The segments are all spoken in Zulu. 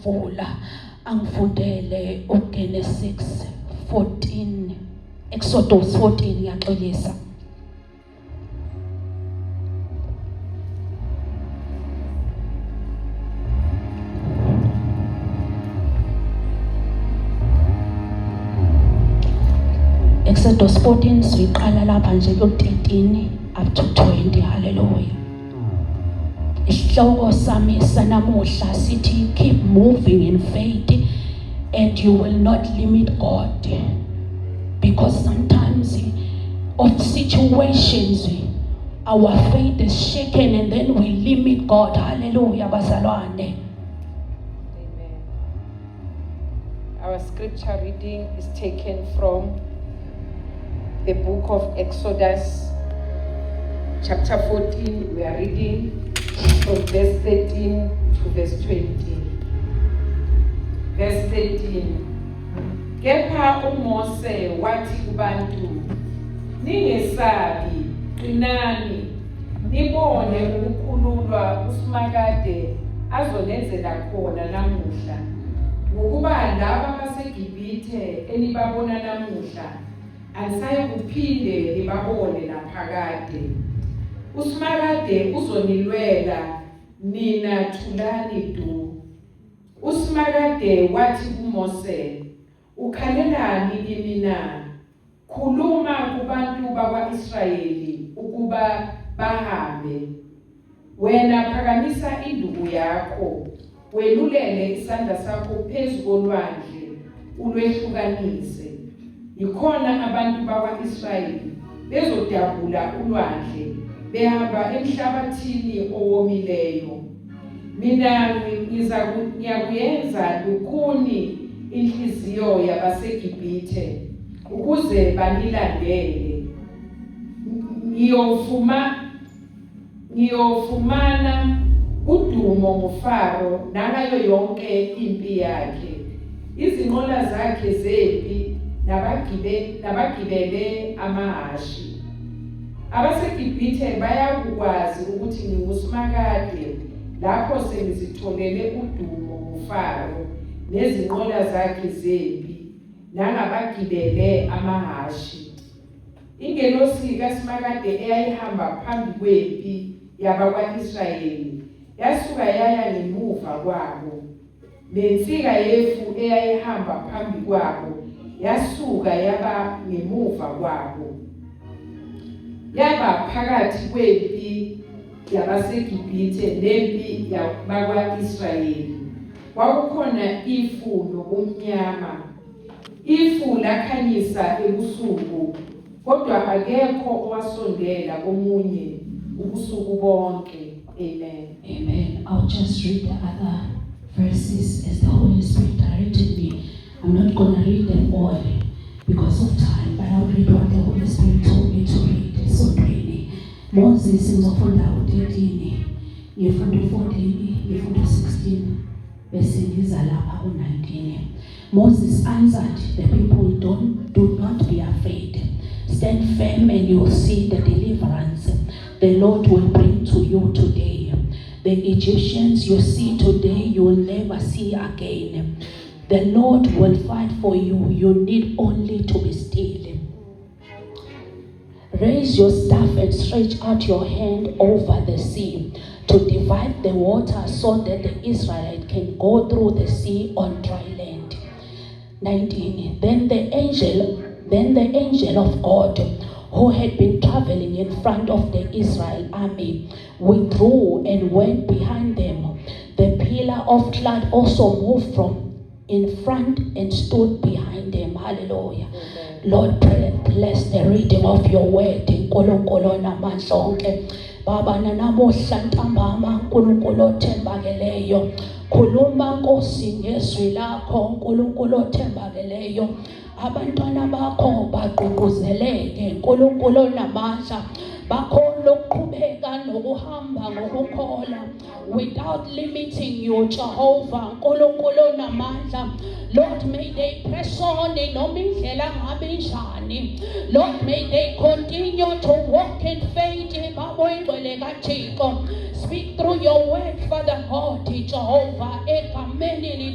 angivula angifundele uGenesis 14 Exodus 14 ngiyaxolisa. Exodus 14 siqala lapha nje ku13 up to 20. Hallelujah. Isihloko sami sanamuhla sithi keep moving in faith and you will not limit God, because sometimes of situations our faith is shaken and then we limit God. Hallelujah bazalwane. Amen. Our scripture reading is taken from the book of Exodus chapter 14. We are reading from verse 13 to verse 20. Verse 13. Kepha uMose wathi kubantu, ningesabi, qinani, nibone ukukhululwa uSimakade azolenzela khona namuhla. Ngokuba laba baseGibhithe enibabona namuhla angisaye kuphinde nibabone naphakade. uSimakade uzonilwela, nina thulani du. uSimakade wathi kuMose, ukhalelani kimi na? Khuluma kubantu bakwa-Israyeli ukuba bahambe. Wena phakamisa induku yakho, welulele isandla sakho phezu kolwandle, ulwehlukanise. Yikhona abantu bakwa-Israyeli bezodabula ulwandle, behamba emhlabathini owomileyo. Mina ngiyakuyenza lukhuni inhliziyo yabaseGibhithe ukuze banilandele. Ngiyofumana udumo nguFaro nangayo yonke impi yakhe, izinqola zakhe zempi nabagibele amahashi. abaseGibhithe bayakwazi ukuthi nginguSimakade lapho sengizitholele udumo nguFaro nezinqola zakhe zempi nangabagibele amahashi. Ingelosi kaSimakade eyayihamba phambi kwempi yabakwa-Israyeli yasuka yaya ngemuva kwabo, nensika yefu eyayihamba phambi kwabo yasuka yaba ngemuva kwabo. Yaba phakathi kwempi yabaseGibhithe nempi yabakwa-Israyeli kwakukhona ifu nokumnyama. Ifu lakhanyisa ebusuku, kodwa akekho owasondela komunye ubusuku bonke. Amen. Amen. I'll just read the other verses as the Holy Spirit directed me. I'm not going to read them all because of time, but I'll read what the Holy Spirit told me to read. So really, Moses ngizofunda u13, ngifunda u14, ngifunda u16, bese ngiza lapha u19. Moses answered the people, do not be afraid. Stand firm and you'll see the deliverance the Lord will bring to you today. The Egyptians you see today, you will never see again. The Lord will fight for you. You need only to be still. Raise your staff and stretch out your hand over the sea to divide the water so that the Israelites can go through the sea on dry land. 19. Then the angel of God, who had been traveling in front of the Israel army, withdrew and went behind them. The pillar of cloud also moved from in front and stood behind them. Hallelujah. Amen. Lord, bless the reading of your word. Nkulunkulu namandla onke. Baba nanamuhla ntambama Nkulunkulu othembakeleyo. Khuluma Nkosi ngezwi lakho Nkulunkulu othembakeleyo. Abantwana bakho bagqugquzeleke Nkulunkulu namandla. Bakhona ukuqhubeka nokuhamba ngokukholwa without limiting you, Jehovah Nkulunkulu namandla. Lord, may they press on noma indlela ngabe njani. Lord, may they continue to walk in faith. Speak through your word, Father God, Jehovah, egameni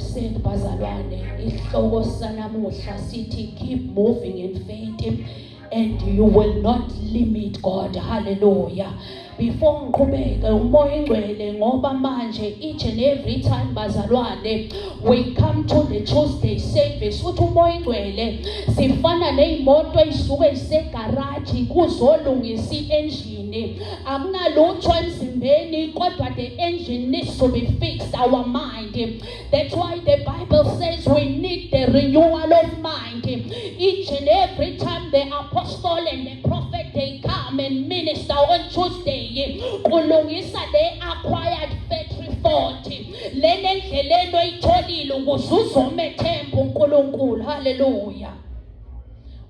I've said, bazalwane, isihloko sanamuhla sithi keep moving in faith and you will not limit God. Hallelujah. Before ngiqhubeke umoya ingcwele ngoba manje each and every time bazalwane we come to the Tuesday service uthi umoya ingcwele sifana nezimoto ezisuka esegarage kuzolungisa iengine akunalutho emzimbeni kodwa the engine needs to be fixed, our mind. That's why the Bible says we need the renewal of mind. Each and every time the apostle and the prophet they come and minister on Tuesday kulungisa le acquired factory fault lene ndleleni oyitholile ukuzuzomethemba uNkulunkulu. Hallelujah.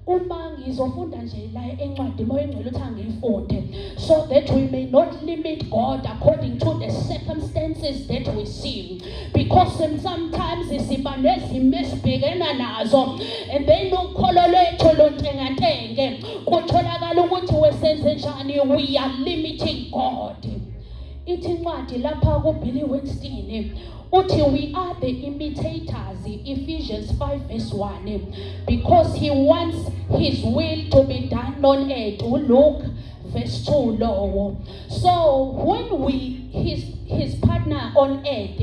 Uma ngizofunda nje la encwadi moya engcwele uthi angiyifunde so that we may not limit God according to the circumstances that we see, because sometimes siba nezimo esibhekana nazo and then ukholo lwethu lontengantenge kutholakala ukuthi wesenze njani, we are limiting God. Ithi incwadi lapha kuBilly Winston uthi we are the imitators, Ephesians 5 verse 1, because he wants his will to be done on earth. Luke verse 2 low. So when we his partner on earth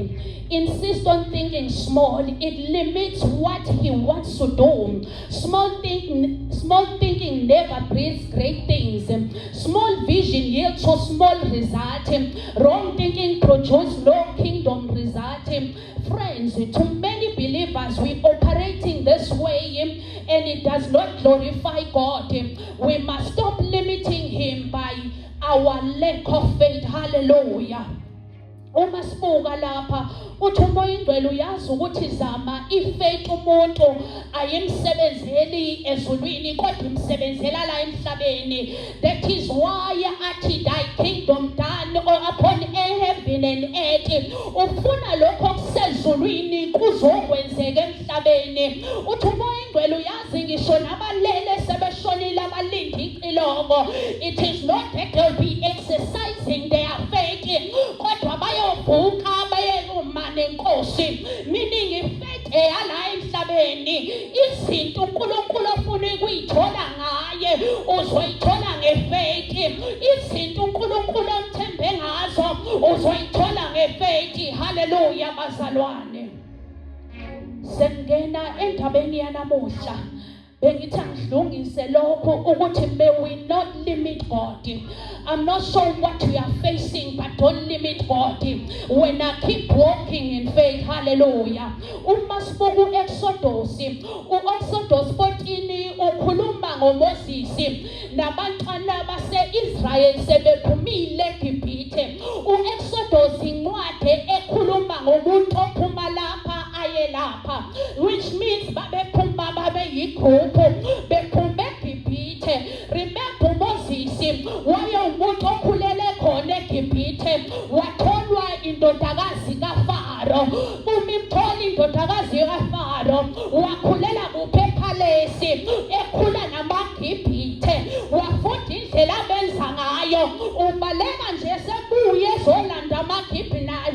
insist on thinking small, it limits what he wants to do. Small thinking never breeds great things. Small vision yields to small result. Wrong thinking produces low kingdom result. Friends, to many believers we operating this way and it does not glorify God. We must stop limiting him by our lack of faith. Hallelujah. Uma sibuka lapha uthi umoya ingcwele uyazi ukuthi zama ifaith umuntu ayimsebenzeli ezulwini kodwa imsebenzela la emhlabeni. That is why athi thy kingdom done upon heaven and earth. Ufuna lokho kusezulwini kuzokwenzeka emhlabeni. Uthi umoya ingcwele uyazi ngisho nabalele sebeshonile abalindi icilongo, it is not that they'll be exercising their faith kodwa bayovuka bayelumane inkosi, meaning ifaith eyala emhlabeni izinto uNkulunkulu ofuna ukuyithola ngaye uzoyithola ngefaith. Izinto uNkulunkulu omthembe ngazo uzoyithola ngefaith. Hallelujah bazalwane. Sengena endabeni yanamuhla bengithi angidlungise lokho ukuthi may we not limit God. I'm not sure what we are facing, but don't limit God. When I keep walking in faith, hallelujah. Uma sibuka uExodus 14 ukhuluma ngoMoses nabantwana base-Israel sebephumile eGibhithe. uExodus incwadi ekhuluma ngomuntu ophuma lapha aye lapha, which means babephuma babeyigroup bephume eGibhithe. Remember Moses wayewumuntu okhulele khona eGibhithe, watholwa indodakazi kaFaro. Umimthola indodakazi kaFaro wakhulela kuphi ephalesi ekhula namaGibhithe, wafunda indlela abenza ngayo. Ubaleka nje sebuye ezolanda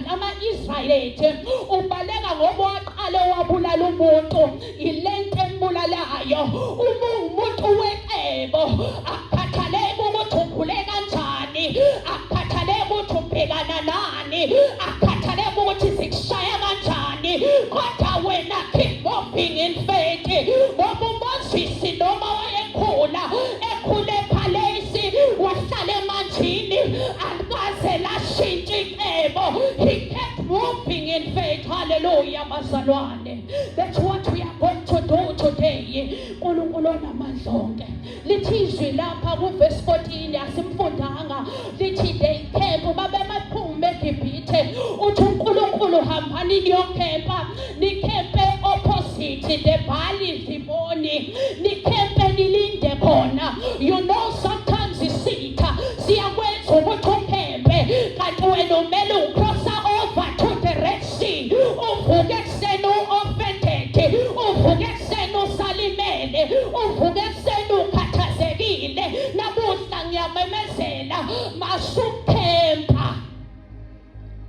ama-Israyeli, ubaleka ngoba waqala wabulala umuntu, ilento embulalayo. Uma umuntu wecebo akukhathaleki ukuthi ukhule kanjani, akukhathaleki ukuthi ubhekana nani, akukhathaleki ukuthi zikushaya kanjani, kodwa wena keep moving in faith. Ngoba uMoses noma wayekhula ekhule ephalesi wahlala emanjini alikaze lashintsha icebo. He kept moving in faith. Hallelujah bazalwane. That's what we are going to do today. uNkulunkulu onamandla onke lithi izwi lapha kuverse 14 asimfundanga lithi they camp babemaphume eGibhithe. Uthi uNkulunkulu hambani niyokhempa, nikhempe opposite the Baali Ziboni, nikhempe nilinde khona. You know sometimes isitha siyakwenza ukuthi ukhempe kanti wena umele ucrossa over to the Red Sea. Uvuke ekuseni u-offended, uvuke ekuseni usalimele, uvuke ekuseni ukhathazekile. Namuhla ngiyamemezela masukhempa.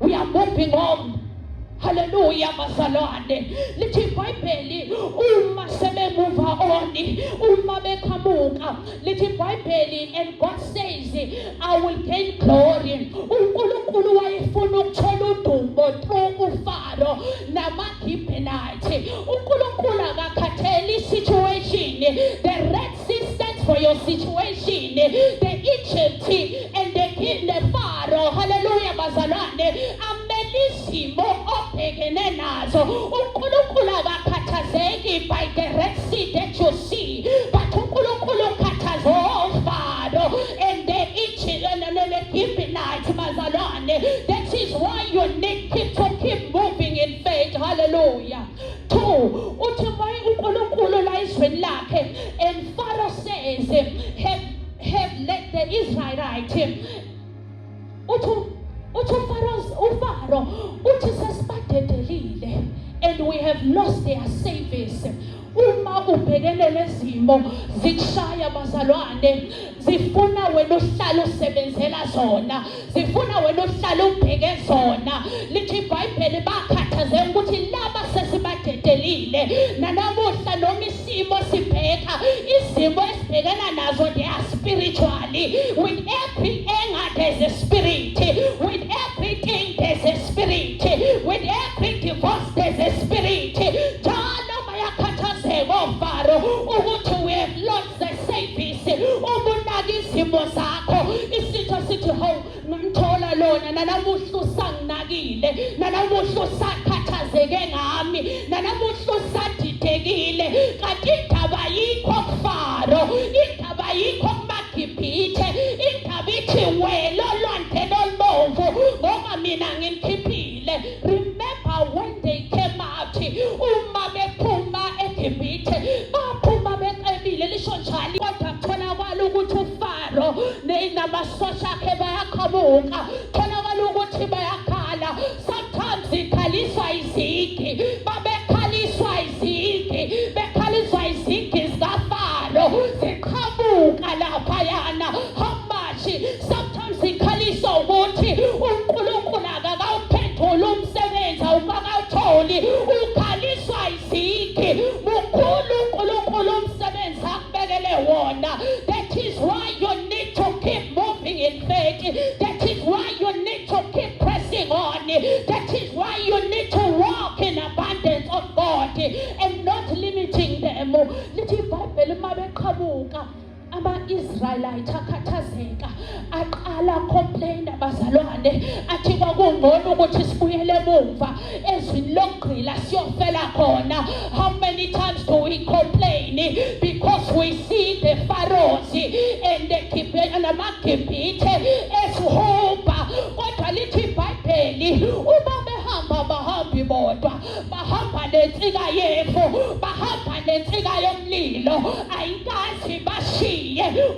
We are moving on. Hallelujah bazalwane. Lithi iBhayibheli uma sebemove on, uma beqhamuka, lithi iBhayibheli, and God says, I will gain glory. uNkulunkulu wayefuna ukuthola udumo through uFaro namaGibhelayithi. uNkulunkulu akakhatheli situation. The Red Sea stands for your situation. The Egypt and the Pharaoh, hallelujah bazalwane, amelizimo obhekene nazo. uNkulunkulu akakhathazeki by the Red Sea that you see, but uNkulunkulu ukhathaza uFaro and the Egypt and the Gibeonites bazalwane. That is why you need to keep moving in faith. Hallelujah. 2, uthi maye uNkulunkulu la izweni lakhe, and Pharaoh says, have let the Israelites, uFaro uthi sesibadedelile and we have lost their service. Uma ubhekene nezimo zikushaya bazalwane, zifuna wena uhlala usebenzela zona, zifuna wena uhlala ubheke zona. Lithi iBhayibheli bakhathazeka ukuthi laba sesibadedelile. Nanamuhla noma isimo sibheka, izimo esibhekana nazo, they are spiritually. With every anger there's a spirit, with everything there's a spirit, with every divorce there's a spirit. Ukuthi we have lost the service. Ubunaki izimo zakho, isitho sithi ho ngimthola lona, nanamuhla usanginakile, nanamuhla usakhathazeke ngami, nanamuhla usadidekile. Kanti indaba yikho kuFaro, indaba yikho kumaGibhithe, indaba ithi wena olwandle olubomvu ngoba mina ngimkhiphile. Remember when they came out, uma bephuma eGibhithe baphuma beqebile, lisho njalo. Kodwa kutholakala ukuthi uFaro namasosha akhe bayaqhamuka, kutholakala ukuthi bayakhala. Sometimes ikhaliswa izigi, babekhaliswa izigi, bekhaliswa izigi zikaFaro ziqhamuka laphayana. How much? Sometimes ikhaliswa ukuthi uNkulunkulu akawuphendula umsebenzi awukawutholi, ukhaliswa izigi. Mukhulu uNkulunkulu umsebenzi akubekele wona. That is why you need to keep moving in faith. That is why you need to keep pressing on. That is why you need to walk in abundance of God and not limiting them. Lithi iBhayibheli mabeqhamuka, ama-Israelites akhathazeka, aqala complain bazalwane, athi kwakungcono ukuthi sibuyele emuva ezwini lokugqila siyofela khona. How many times do we complain? Because we see the Pharaohs and the amaGibhithe esihuba. Kodwa lithi iBhayibheli uma behamba bahambi bodwa, bahamba nensika yefo, bahamba nensika yomlilo, ayikazi bashiye.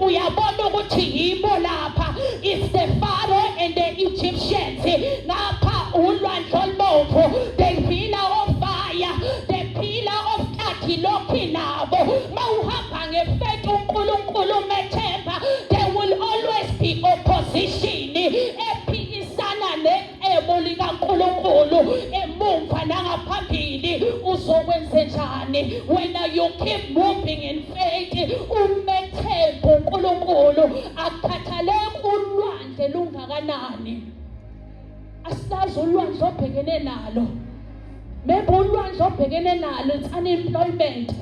Uyabona ukuthi yibo lapha, it's the Pharaoh and the Egyptians. Ngapha ulwandle olubomvu, the pillar of fire, the pillar of kathi lokhi nabo. Mawuhamba ngefaith uNkulunkulu methemba, there will always be opposition ephikisana necebo likaNkulunkulu emumva nangaphambili. Uzokwenze njani when you keep moving in faith? Umethemba uNkulunkulu akukhathaleki ulwandle lungakanani. Asazi ulwandle obhekene nalo. Maybe ulwandle obhekene nalo it's unemployment.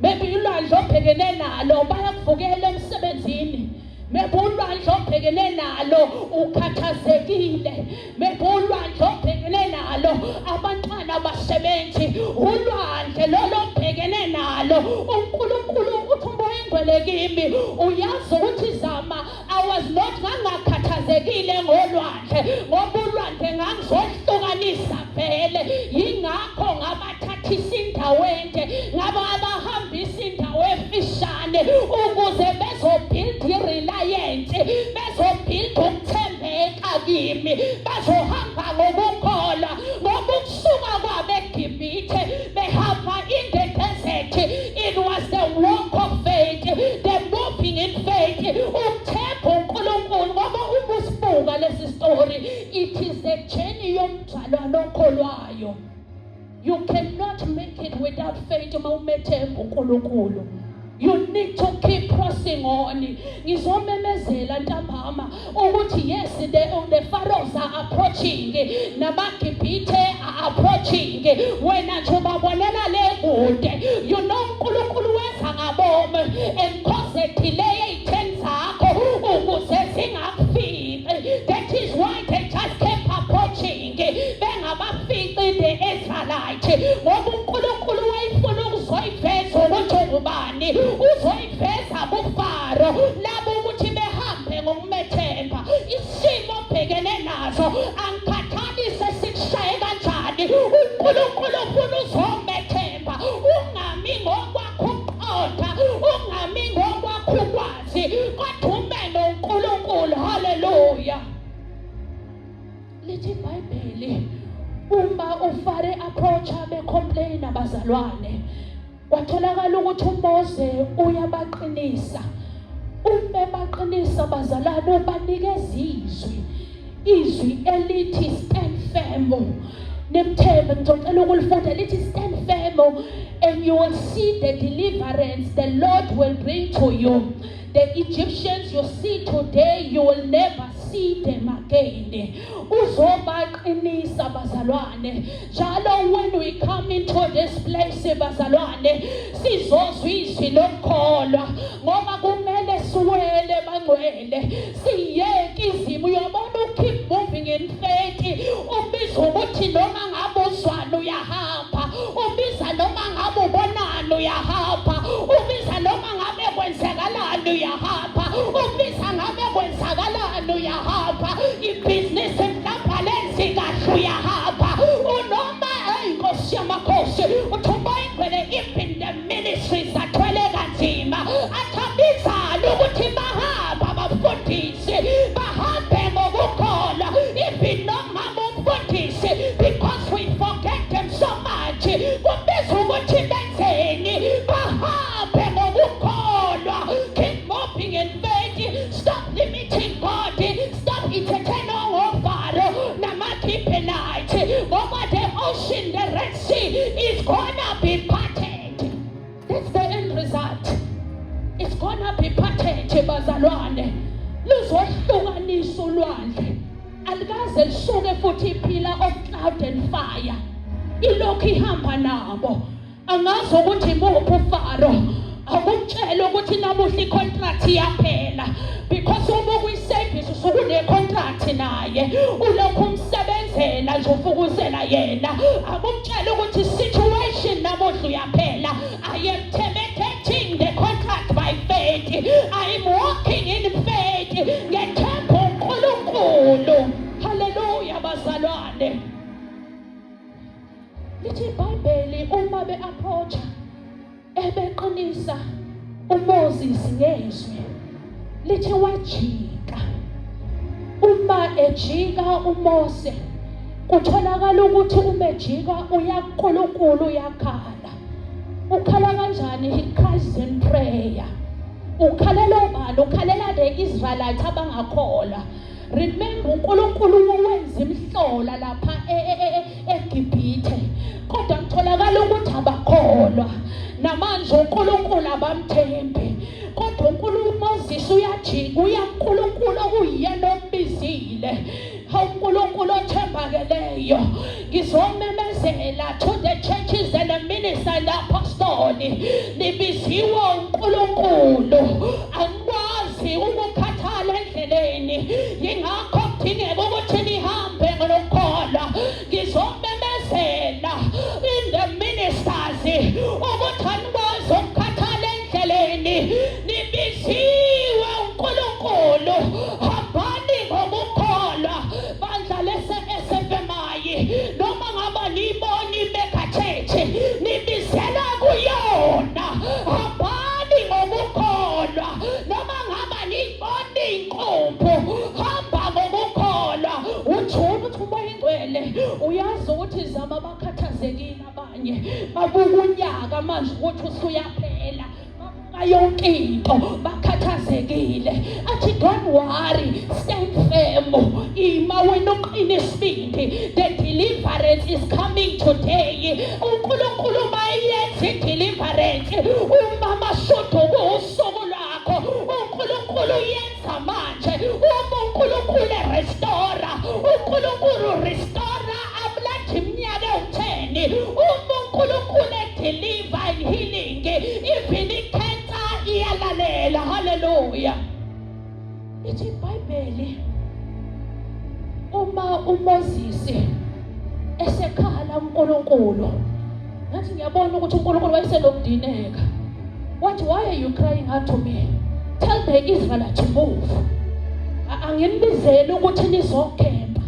Maybe ulwandle obhekene nalo bayakuvukela emsebenzini. Maybe ulwandle obhekene nalo ukhathazekile. Maybe ulwandle obhekene nalo abantwana abasebenzi. Ulwandle lolo obhekene nalo uNkulunkulu uthi umoya engcwele kimi uyazi ukuthi zama, I was not ngakhathazekile ngolwandle ngoba ulwandle ngangizohlukanisa vele. Yingakho ngabathathisa indawo ende, ngabahambisa indawo efishane ukuze bezobuild ireliance, bezobuild ukuthembeka kimi, bazohamba ngokukholwa. Ngoba ukusuka kwabo eGibhithe behamba in the desert, it was the walk of faith, the moving in faith, ukuthemba uNkulunkulu. Ngoba uma usibuka lesi story, it is the journey family yomzalwane okholwayo. You cannot make it without faith uma umethemba uNkulunkulu. You need to keep pressing on. Ngizomemezela ntambama ukuthi yes, the pharaohs are approaching, nabagibhithe are approaching. Wena nje ubabonela le kude. You know uNkulunkulu wenza ngabomo enkoze delay ey'theni zakho ukuze zingakufiki. That is why they just kept approaching. Bengabafici the Israelites. Ngoba uNkulunkulu wayefuna ukuzoyiveza ukuthi ungubani. Uzoyiveza buFaro labo ukuthi behambe ngokumethemba. Isimo obhekene nazo angikhathalise sikushaye kanjani. uNkulunkulu ufuna uzomethemba. Ungami ngokwakho ukuqonda, ungami ngokwakho ukwazi, kodwa ume noNkulunkulu. Haleluya. Lithi iBhayibheli uma uFaro approacha becomplain abazalwane, kwatholakala ukuthi uMose uyabaqinisa. Uma baqinisa abazalwane ubanikeza izwi elithi stand firm. Nemthembe ngicela ukulifunda lithi stand firm and you will see the deliverance the Lord will bring to you. The Egyptians you see today, you will never see them again. Uzobaqinisa bazalwane. Njalo when we come into this place bazalwane, sizozwa izwi lokukholwa ngoba kumele siwele bangcwele. Siyeke izimo. Uyabona keep moving in faith. Ubiza ukuthi noma ngabe uzwana uyahamba. Ubiza noma ngabe ubonana uyahamba. Ubiza noma ngabe kwenzakalani uyahamba. Ubiza ngabe kwenzakalani uyahamba. Ibhizinisi mhlawumbe kahle uyahamba. Unoma inkosi yamakhosi uthumba ingwele even the ministries athwele kanzima athabizana ukuthi bahamba abafundisi bahambe ngokukholwa even noma umfundisi because we forget them so much. Kubiza ukuthi benzeni bahambe ngokukholwa. Keep moving in faith. Stop limiting God. Stop entertaining Pharaoh. Namakipelite. Over the ocean, the Red Sea is gonna be parted. That's the end result. It's gonna be parted, bazalwane. Luzohlukanisa ulwandle. Alikaze lisuke futhi pillar of cloud and fire. Ilokhu ihamba nabo. Angazi ukuthi imuphi uFaro. Akutshela ukuthi namuhla icontract iyaphela because uma kuyiservice usukune contract naye. Ulokhu umsebenzela nje ufukuzela yena. Akutshela ukuthi situation namuhla uyaphela. I am terminating the contract by faith. I am walking in faith. Ngethemba uNkulunkulu. Hallelujah bazalwane. Lithi iBhayibheli uma be-approacha ebeqinisa uMoses ngezwi lithi wajika. Uma ejika uMose kutholakala ukuthi uma ejika uyaNkulunkulu uyakhala. Ukhala kanjani? He cries in prayer. Ukhalela ubani? Ukhalela the Israelites abangakholwa. Remember uNkulunkulu wenza imhlola lapha eGibhithe. Kodwa kutholakala ukuthi abakholwa. Namanje uNkulunkulu abamthembi. Kodwa uMoses uyajika uyaNkulunkulu okuyena ombizile. uNkulunkulu othembakeleyo. Ngizomemezela to the churches and the ministers and the apostles. Nibiziwe uNkulunkulu. Angikwazi ukukhathala endleleni. Yingakho kudingeka ukuthi nihambe ngokukholwa. Ngizomemezela in the ministers ukuthi anikwazi ukukhathala endleleni. Nibiziwe uNkulunkulu. Hambani ngokukholwa. Bandla lese-SFMI noma ngaba niboni bekhathethi nibizela kuyona. Hambani ngokukholwa noma ngaba niboni inkombo. Hamba ngokukholwa. Uthula uthi umoyingcwele uyazi ukuthi zama bakhathazekile abanye. Babuka unyaka manje ukuthi usuyaphela. Yonke into bakhathazekile. Athi don't worry, stand firm. Ima wena uqine isibindi. The today uNkulunkulu mayenze deliverance uma mashudu kusuku lakho uNkulunkulu yenza manje uNkulunkulu restore uNkulunkulu restore abulathi iminyaka u10 uNkulunkulu deliver and healing even cancer iyalalela hallelujah ithi iBhayibheli uma uMoses esekhala uNkulunkulu ngathi ngiyabona ukuthi uNkulunkulu wayesenokudineka wathi why are you crying out to me tell the Israelites to move anginibizela ukuthi nizokhempa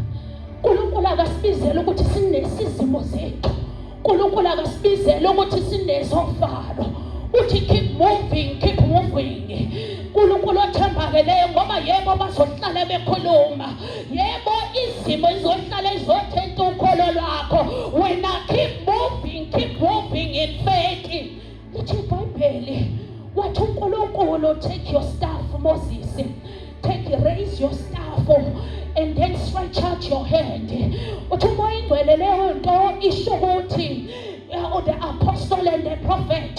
uNkulunkulu akasibizela ukuthi sinesizimo zethu uNkulunkulu akasibizela ukuthi sinezofalo uthi keep moving uNkulunkulu othembakeleyo ngoba yebo bazohlala bekhuluma yebo izimo izohlala izothenta ukholo lwakho wena keep moving in faith lithi iBhayibheli wathi uNkulunkulu take your staff Moses raise your staff and then stretch out your hand uthi umoya ingcwele leyo nto isho ukuthi the apostle and the prophet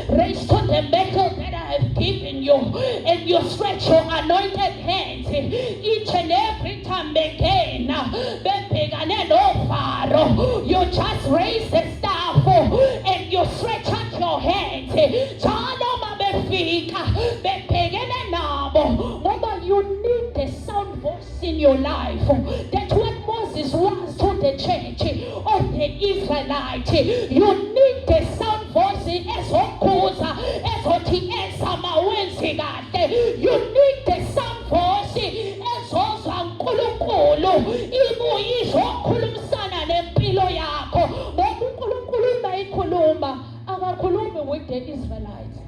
raise to the metal that I have given you and you stretch your anointed hands each and every time again bebhekane noFaro you just raise the staff and you stretch out your hands njalo mabefika bebhekene nabo ngoba you need the sound voice in your life that's what Moses was to the church of the Israelites you need the sound voice ezokhuza ezothi ezamawenzi kahle you need the sound voice ezozwa uNkulunkulu ibuye izokhulumisana nempilo yakho ngoba uNkulunkulu mayikhuluma akakhulumi with the Israelites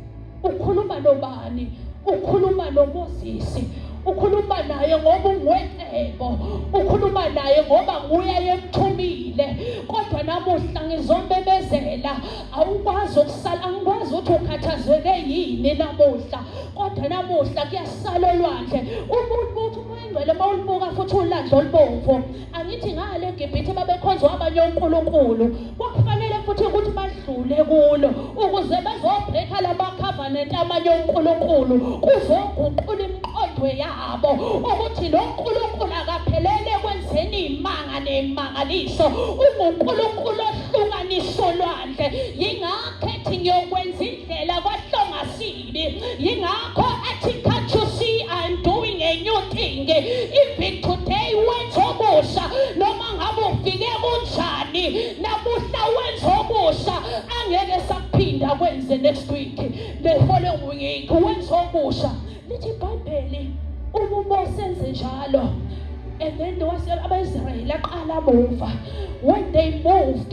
ukhuluma nobani ukhuluma noMoses ukhuluma naye ngoba ungwecebo ukhuluma naye ngoba nguye ayemthumile kodwa namuhla ngizombebezela awukwazi ukusala angikwazi ukuthi ukhathazeke yini namuhla kodwa namuhla kuyasala olwandle umuntu uthi uyingcwele mawulibuka futhi ulandla olubomvu angithi ngale eGibhithe babekhonzwa abanye uNkulunkulu kwakufanele futhi ukuthi badlule kulo ukuze bezobreaka lama covenant amanye uNkulunkulu kuzoguqula imiqondo yabo ukuthi lo uNkulunkulu akaphelele kwenzeni imanga nemangaliso uNkulunkulu ohlukanisa olwandle yingakho ethi ngiyokwenza indlela kwahlongasini yingakho athi can't you see I'm doing a new thing even today wenza obusha noma ngabe ufike kunjani namuhla wenza obusha angeke sakuphinda kwenze next week the following week wenza obusha lithi iBhayibheli uMose enze njalo and then abaIsrayeli aqala move when they moved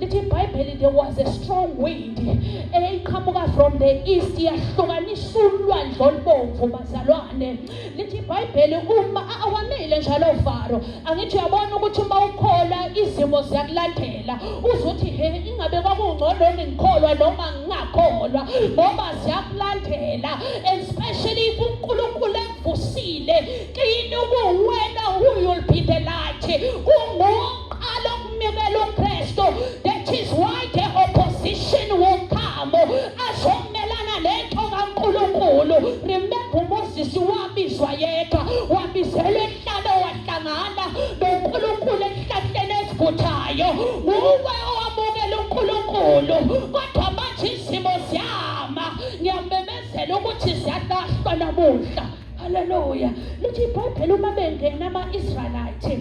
lithi iBhayibheli there was a strong wind eyiqhamuka from the east yahlukanisa ulwandle olubomvu bazalwane lithi iBhayibheli uma awanele njalo uFaro angithi uyabona ukuthi uma ukhola izimo ziyakulandela uzothi he ingabe kwakungcono ngikholwa noma ngingakholwa ngoba ziyakulandela especially if uNkulunkulu ekuvusile kini kuwena who you'll be the light kungoqala ukumekela uKristu that is why the opposition will come azomelana nento kaNkulunkulu remember Moses wabizwa yedwa wabizelwe ehlalo wahlangana noNkulunkulu ehlahleni esivuthayo nguwe owamukela uNkulunkulu kodwa manje izimo ziyama ngiyamemezela ukuthi ziyalahlwa namuhla hallelujah lithi iBhayibheli uma bengena ama-Israelites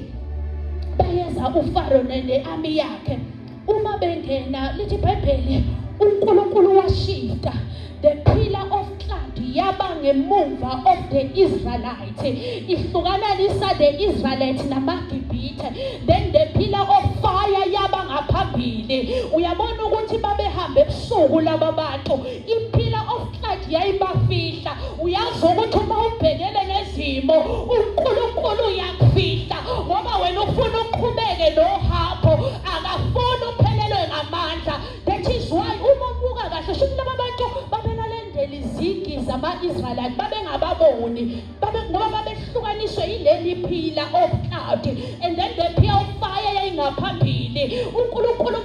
bayeza uFaro ne-army yakhe uma bengena lithi iBhayibheli uNkulunkulu washifta the pillar of cloud yaba ngemuva of the Israelites ihlukanisa the Israelites namaGibhithe then the pillar of fire yaba ngaphambili uyabona ukuthi babehambe ebusuku laba bantu impillar of cloud yayibafihla uyazi ukuthi uma ubhekele nezimo uNkulunkulu uyakufihla ngoba wena ufuna uqhubeke nohambo akafuni uphelelwe ngamandla that is why uma ubuka kahle shuthi laba bantu babenalandela izigi zama-Israelites babengababoni ngoba babehlukaniswe yileli pillar of cloud and then the pillar of fire yayingaphambili uNkulunkulu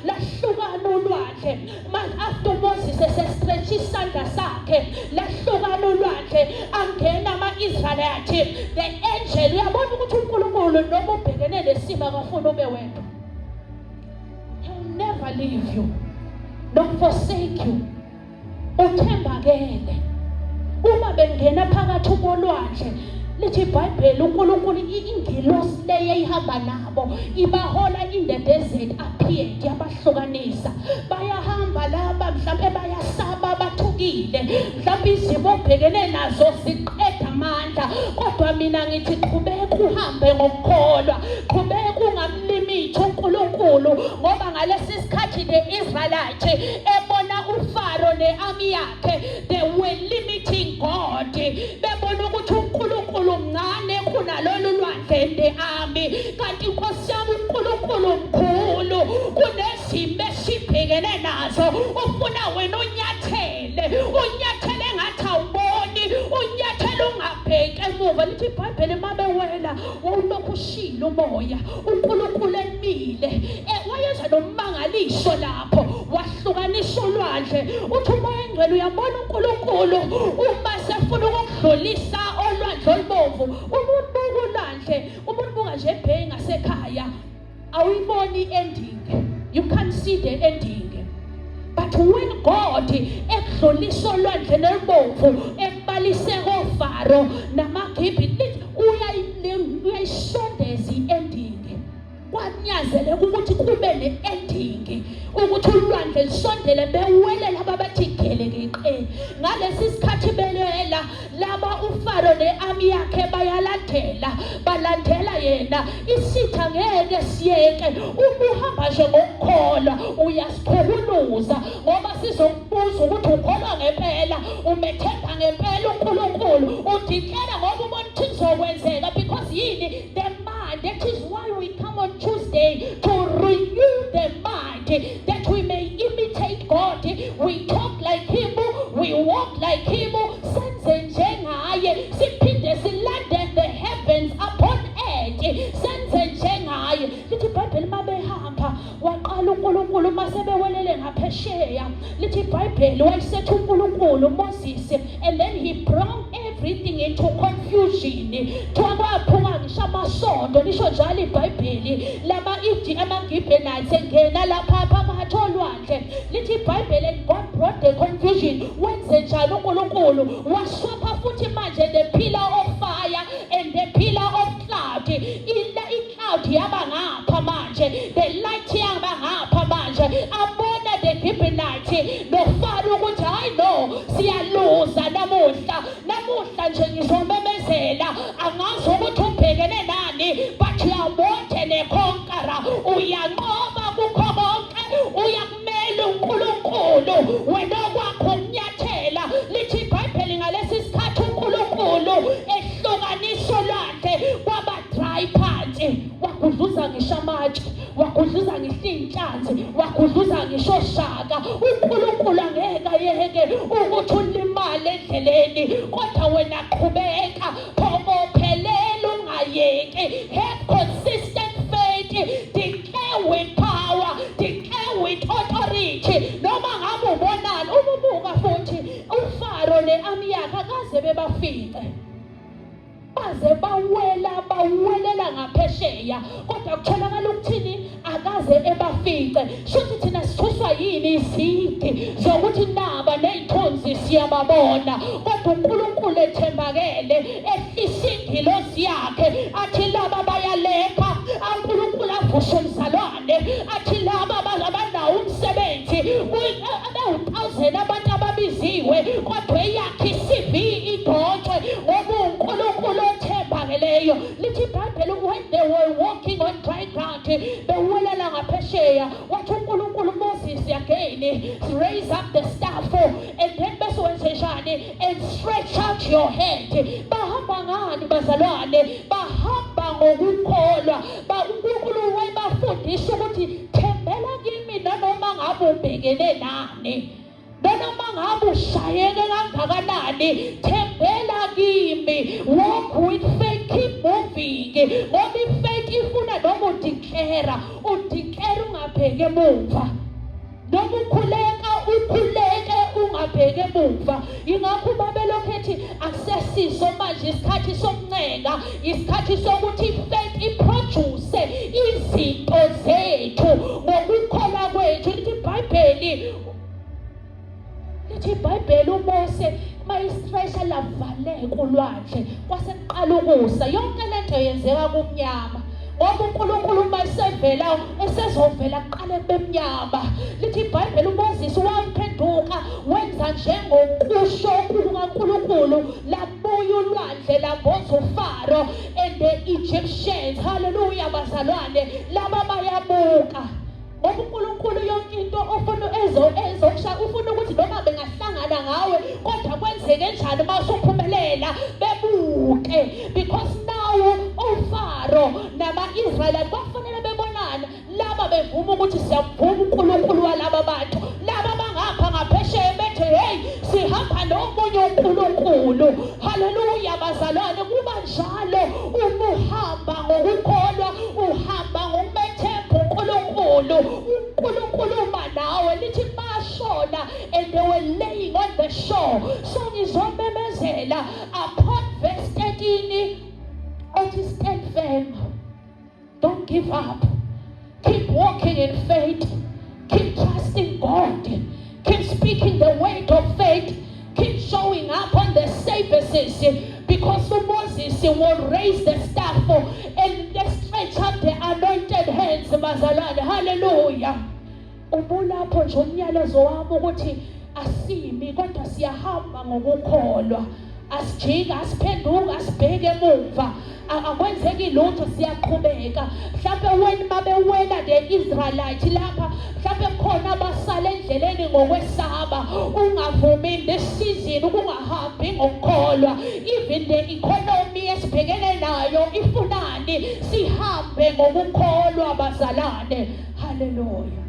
lahlukana ulwandle. After Moses esestretch isandla sakhe lahlukana ulwandle angena ama-Israelites, the angel, uyabona ukuthi uNkulunkulu noma ubhekene nesimo akafuni ube wedwa. He'll never leave you, don't forsake you. Uthembakele. Uma bengena phakathi kolwandle, lithi iBhayibheli uNkulunkulu ingilosi leyo ihamba nabo ibahola in the desert appeared yabahlukanisa. Bayahamba laba mhlawumbe bayasaba bathukile, mhlawumbe izimo obhekene nazo ziqeda amandla, kodwa mina ngithi qhubeka uhambe ngokukholwa, qhubeka ungamlimiti uNkulunkulu, ngoba ngalesi sikhathi the-Israelites ebona uFaro ne-army yakhe, they were limiting God. Bebona ukuthi uNkulunkulu mncane kunalolu lwandle ne-army, kanti Nkosi yami uNkulunkulu mkhulu kunezimo esibhekene nazo. Ufuna wena unyathele ngathi awuboni, unyathele ungabheki emuva. Lithi iBhayibheli mabewela wawulokhu ushila umoya, uNkulunkulu emile. Wayenza nomangaliso lapho, wahlukanisa ulwandle. Uthi umoya engcwele uyabona uNkulunkulu uma sefuna ukudlulisa olwandle olubomvu, umuntu ulwandle, umuntu buka nje ebheke ngasekhaya awuyiboni ending, you can't see the ending. But when God ekudlulisa olwandle olubomvu ebalise koFaro namaGibhithe, uyayisondeza i-ending. Kwanyazeleka ukuthi kube ne-ending, ukuthi ulwandle lisondele bewele laba bathi geleke. Ngalesi sikhathi belela laba uFaro ne-army yakhe balandela yena. Isitha ngeke siyeke, ubuhamba nje ngokukholwa uyasikhuluza, ngoba sizokubuza ukuthi ukholwa ngempela, umethemba ngempela uNkulunkulu, udikela ngoba ubona ukuthi kuzokwenzeka. Because yini? The mind. That is why we come on Tuesday to renew the mind, that we may imitate God. We talk like Him, we walk like Him. Senze njengaye, siphinde silande the heavens upon earth. Senze njengaye. Lithi iBhayibheli mabehamba waqala uNkulunkulu masebewelele ngaphesheya. Lithi iBhayibheli wayesetha uNkulunkulu Moses, and then he brought everything into confusion. Kwaphuma ngisho amasondo, lisho njalo iBhayibheli amaGibhithe engena lapha phakathi olwandle. Lithi iBhayibheli, and God brought the confusion. Wenze njalo uNkulunkulu waswapha futhi manje the pillar of fire and the pillar of cloud. I-cloud yaba ngapha manje, the light yaba ngapha manje. Abona the Gibhithe noFaro ukuthi hayi no, siyaluza namuhla nje ngizomemezela, angazi ukuthi ubhekene nani, but you are more than a conqueror. Uyanqoba kukho konke, uyakumela uNkulunkulu, wena kwakho unyathela. Lithi iBhayibheli ngalesi sikhathi uNkulunkulu ehlukanisa ulwandle kwaba dry phansi, wakudluza ngisho amatshe, wakudluza ngisho inhlanzi, wakudluza ngisho oshaka. uNkulunkulu angeke yeke ukuthi ulimale endleleni, kodwa wena qhubeka, phokophelela ungayeki. Have consistent faith, declare with power, declare with authority. Noma ngabe ubonani, ububuka futhi uFaro ne-army yakhe akaze bebafike, baze bawelela ngaphesheya, kodwa kutholakala ukuthini akaze ebafice. Shothi thina sithuswa yini izigi zokuthi naba ney'thunzi siyababona, kodwa uNkulunkulu ethembakele ehlisa ingilosi yakhe, athi laba bayalepha, uNkulunkulu avushe umzalwane, athi laba abanawo umsebenzi, abe-1,000 abantu ababiziwe, kodwa eyakhe i-CV idontswe, ngoba uNkulunkulu othembakeleyo. Lithi iBhayibheli, when they were walking on dry ground, bewelela ngaphesheya, wathi uNkulunkulu Moses again, raise up the staff, and then bese wenze njani, and stretch out your hand. Bahamba ngani bazalwane? Bahamba ngokukholwa. uNkulunkulu wayebafundisa ukuthi thembela kimi nanoma ngabe ubhekene nani, nanoma ngabe ushayeke kangakanani, thembela kimi. Walk with faith, keep moving, ngoba ifaith faith ifuna noma udeclare ungabheki emuva. Noma ukhuleke ungabheki emuva. Ingakho babelokhu ethi akusesiso manje isikhathi sokuncenga, isikhathi sokuthi faith iproduce izinto zethu ngokukholwa kwethu. Lithi iBhayibheli uMose mayistresha lavaleka ulwandle kwasekuqala ukusa yonke lento yenzeka kumnyama. Ngoba uNkulunkulu mayisevela esezovela kuqale bemnyama. Lithi iBhayibheli uMoses waphenduka wenza njengokusho kukaNkulunkulu labuya ulwandle lamboza uFaro and the Egyptians. Hallelujah bazalwane, laba bayabuka. Ngoba uNkulunkulu yonke into ofuna ezokusha ufuna ukuthi noma bengahlangana ngawe kodwa kwenzeke njani masuphumelela bebuke, because now uFaro nama-Israyeli bafanele bebonana. Laba bevuma ukuthi siyamvuma uNkulunkulu walaba bantu, laba bangapha ngaphesheya bethi hey sihamba nomunye uNkulunkulu. Haleluya bazalwane, kuba njalo uma uhamba ngokukholwa, uhamba ngokumethemba uNkulunkulu. uNkulunkulu nawe. Lithi bashona and they were laying on the shore. So ngizomemezela upon verse 13 uthi stand firm, don't give up, keep walking in faith, keep trusting God, keep speaking the word of faith, keep showing up on the services, because Moses will raise the staff and stretch up the anointed hands bazalwane. Hallelujah. Ubulapho nje umyalezo wami ukuthi asimi kodwa siyahamba ngokukholwa, asijika asiphenduka asibheke emuva, akwenzeki lutho siyaqhubeka. Mhlawumbe wena mabewela the Israelites lapha, mhlawumbe khona abasala endleleni ngokwesaba, ungavumi in this season ukungahambi ngokukholwa. Even the economy esibhekene nayo ifunani sihambe ngokukholwa bazalwane. Hallelujah.